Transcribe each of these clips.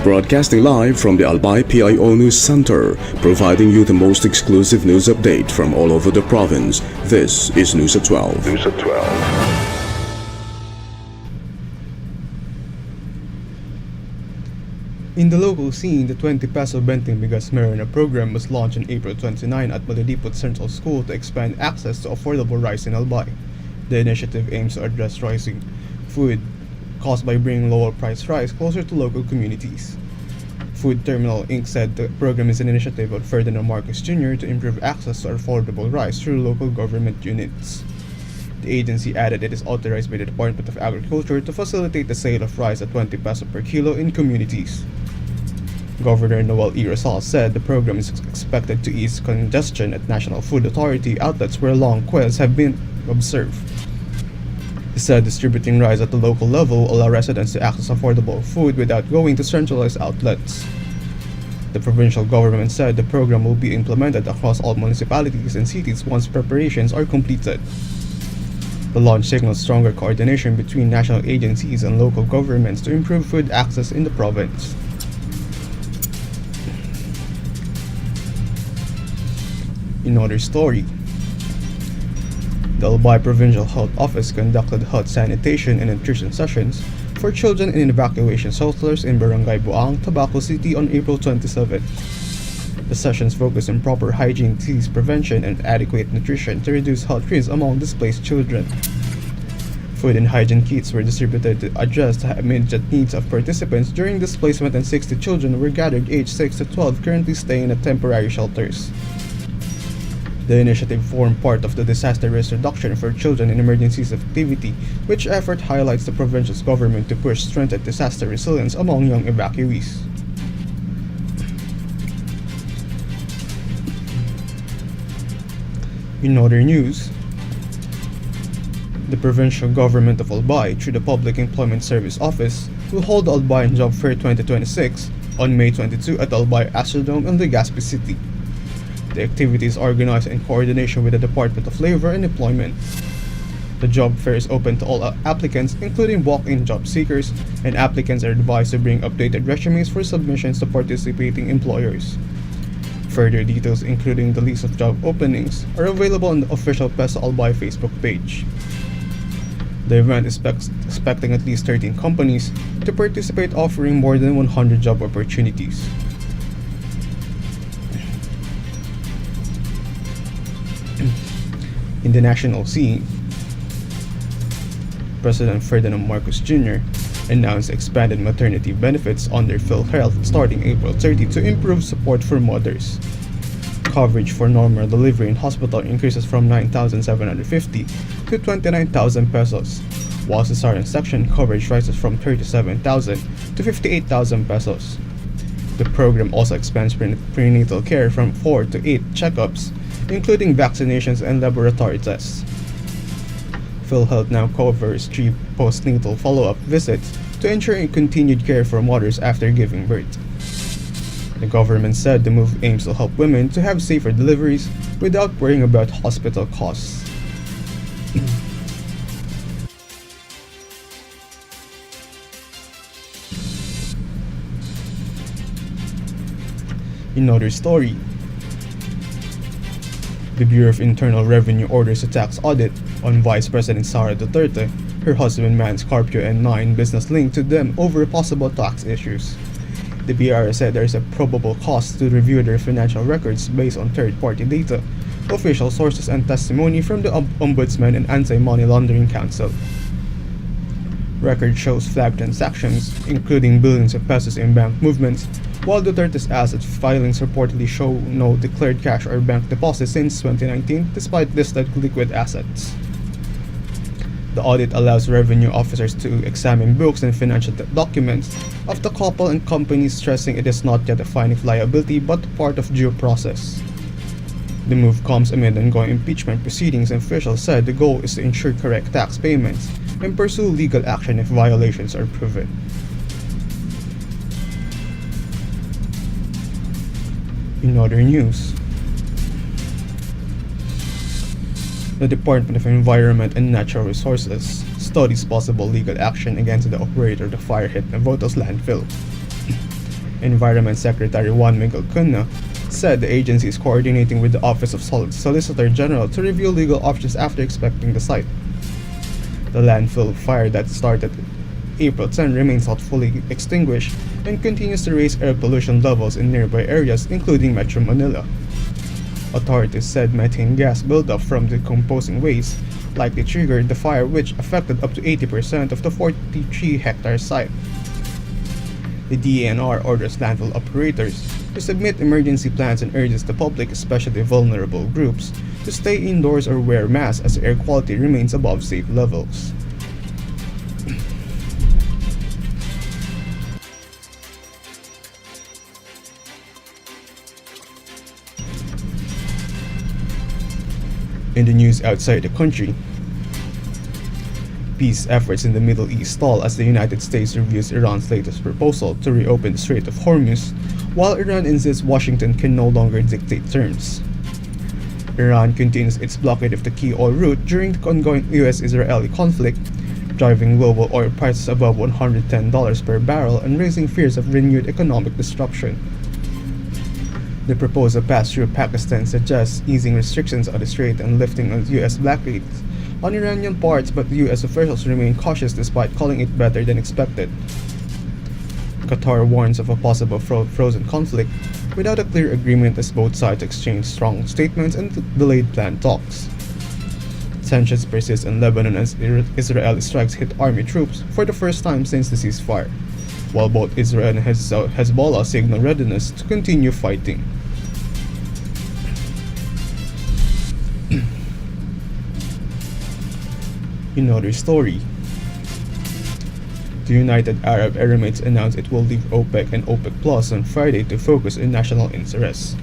Broadcasting live from the Albay PIO News Center, providing you the most exclusive news update from all over the province. This is News at 12. News at 12. In the local scene, the 20 peso Benting Bigas Merena program was launched on April 29 at Malilipot Central School to expand access to affordable rice in Albay. The initiative aims to address rising food caused by bringing lower-priced rice closer to local communities. Food Terminal Inc. said the program is an initiative of Ferdinand Marcos Jr. to improve access to affordable rice through local government units. The agency added it is authorized by the Department of Agriculture to facilitate the sale of rice at 20 peso per kilo in communities. Governor Noel E. Rosal said the program is expected to ease congestion at National Food Authority outlets where long queues have been observed. He said distributing rice at the local level will allow residents to access affordable food without going to centralized outlets. The provincial government said the program will be implemented across all municipalities and cities once preparations are completed. The launch signals stronger coordination between national agencies and local governments to improve food access in the province. In another story, the Albay Provincial Health Office conducted health sanitation and nutrition sessions for children in evacuation shelters in Barangay Buang, Tabaco City on April 27. The sessions focused on proper hygiene, disease prevention, and adequate nutrition to reduce health risks among displaced children. Food and hygiene kits were distributed to address the immediate needs of participants during displacement, and 60 children were gathered aged 6 to 12 currently staying at temporary shelters. The initiative formed part of the Disaster Risk Reduction for Children in Emergencies activity, which effort highlights the provincial government to push strength and disaster resilience among young evacuees. In other news, the provincial government of Albay, through the Public Employment Service Office, will hold the Albay Job Fair 2026 on May 22 at Albay Astrodome in Legazpi City. The activity is organized in coordination with the Department of Labor and Employment. The job fair is open to all applicants, including walk-in job seekers, and applicants are advised to bring updated resumes for submissions to participating employers. Further details, including the list of job openings, are available on the official Peso Albay Facebook page. The event is expecting at least 13 companies to participate, offering more than 100 job opportunities. In the national scene, President Ferdinand Marcos Jr. announced expanded maternity benefits under PhilHealth starting April 30 to improve support for mothers. Coverage for normal delivery in hospital increases from 9,750 to 29,000 pesos, while cesarean section coverage rises from 37,000 to 58,000 pesos. The program also expands prenatal care from 4 to 8 checkups, including vaccinations and laboratory tests. PhilHealth now covers 3 postnatal follow-up visits to ensure continued care for mothers after giving birth. The government said the move aims to help women to have safer deliveries without worrying about hospital costs. In another story, the Bureau of Internal Revenue orders a tax audit on Vice President Sara Duterte, her husband Man Scarpio, and 9 business linked to them over possible tax issues. The BRS said there is a probable cost to review their financial records based on third-party data, official sources, and testimony from the Ombudsman and Anti-Money Laundering Council. Record shows flagged transactions, including billions of pesos in bank movements, while Duterte's asset filings reportedly show no declared cash or bank deposits since 2019, despite listed liquid assets. The audit allows revenue officers to examine books and financial documents of the couple and companies, stressing it is not yet a finding of liability but part of due process. The move comes amid ongoing impeachment proceedings, and officials said the goal is to ensure correct tax payments and pursue legal action if violations are proven. In other news, the Department of Environment and Natural Resources studies possible legal action against the operator of the fire-hit Navotas landfill. Environment Secretary Juan Miguel Cunha said the agency is coordinating with the Office of Solicitor General to review legal options after inspecting the site. The landfill fire that started April 10 remains not fully extinguished and continues to raise air pollution levels in nearby areas, including Metro Manila. Authorities said methane gas buildup from decomposing waste likely triggered the fire, which affected up to 80% of the 43-hectare site. The DENR orders landfill operators to submit emergency plans and urges the public, especially vulnerable groups, to stay indoors or wear masks as air quality remains above safe levels. In the news outside the country, peace efforts in the Middle East stall as the United States reviews Iran's latest proposal to reopen the Strait of Hormuz, while Iran insists Washington can no longer dictate terms. Iran continues its blockade of the key oil route during the ongoing US-Israeli conflict, driving global oil prices above $110 per barrel and raising fears of renewed economic disruption. The proposal passed through Pakistan suggests easing restrictions on the strait and lifting of US blockades on Iranian parts, but US officials remain cautious despite calling it better than expected. Qatar warns of a possible frozen conflict without a clear agreement as both sides exchange strong statements and delayed planned talks. Tensions persist in Lebanon as Israeli strikes hit army troops for the first time since the ceasefire, while both Israel and Hezbollah signal readiness to continue fighting. In another story, the United Arab Emirates announced it will leave OPEC and OPEC Plus on Friday to focus on national interests,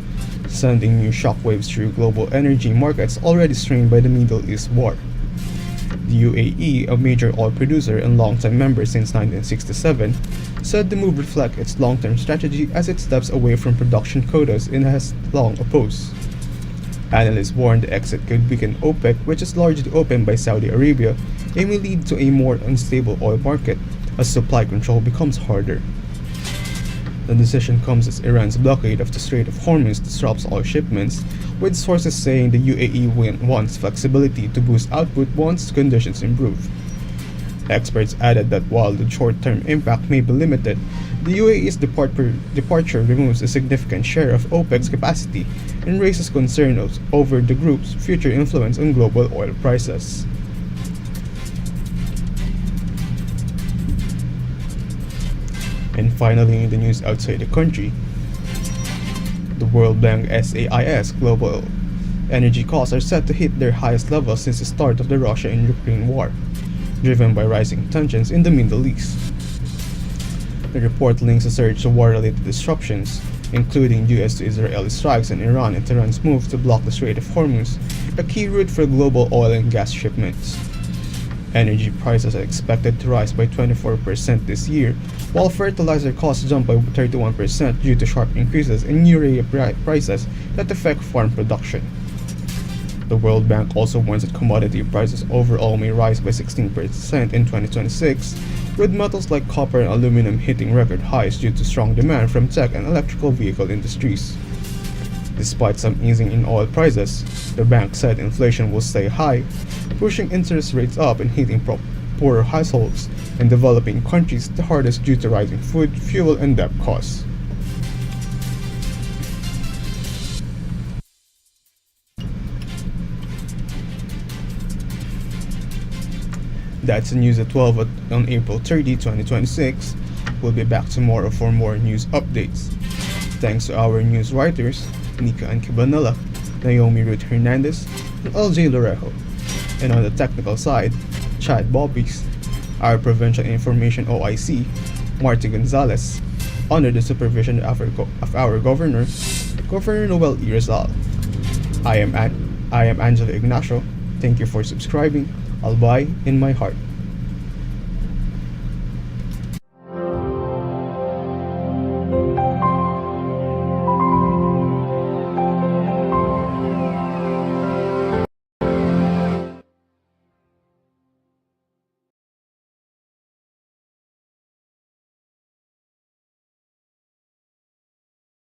sending new shockwaves through global energy markets already strained by the Middle East war. The UAE, a major oil producer and longtime member since 1967, said the move reflects its long-term strategy as it steps away from production quotas it has long opposed. Analysts warned the exit could weaken OPEC, which is largely opened by Saudi Arabia, and may lead to a more unstable oil market as supply control becomes harder. The decision comes as Iran's blockade of the Strait of Hormuz disrupts oil shipments, with sources saying the UAE wants flexibility to boost output once conditions improve. Experts added that while the short-term impact may be limited, the UAE's departure removes a significant share of OPEC's capacity and raises concerns over the group's future influence on global oil prices. And finally, in the news outside the country, the World Bank SAIS global energy costs are set to hit their highest level since the start of the Russia and Ukraine war, driven by rising tensions in the Middle East. The report links a surge to war-related disruptions, including US to Israeli strikes and Iran and Tehran's move to block the Strait of Hormuz, a key route for global oil and gas shipments. Energy prices are expected to rise by 24% this year, while fertilizer costs jump by 31% due to sharp increases in urea prices that affect farm production. The World Bank also warns that commodity prices overall may rise by 16% in 2026, with metals like copper and aluminum hitting record highs due to strong demand from tech and electrical vehicle industries. Despite some easing in oil prices, the bank said inflation will stay high, pushing interest rates up and hitting poorer households and developing countries the hardest due to rising food, fuel, and debt costs. That's the news at 12 on April 30, 2026. We'll be back tomorrow for more news updates. Thanks to our news writers, Nika and Kibanella, Naomi Ruth Hernandez, and LJ Lorejo. And on the technical side, Chad Bobbies, our Provincial Information OIC, Marty Gonzalez, under the supervision of our Governor, Governor Noel E. Rizal. I am Angelo Ignacio. Thank you for subscribing. Albay in my heart.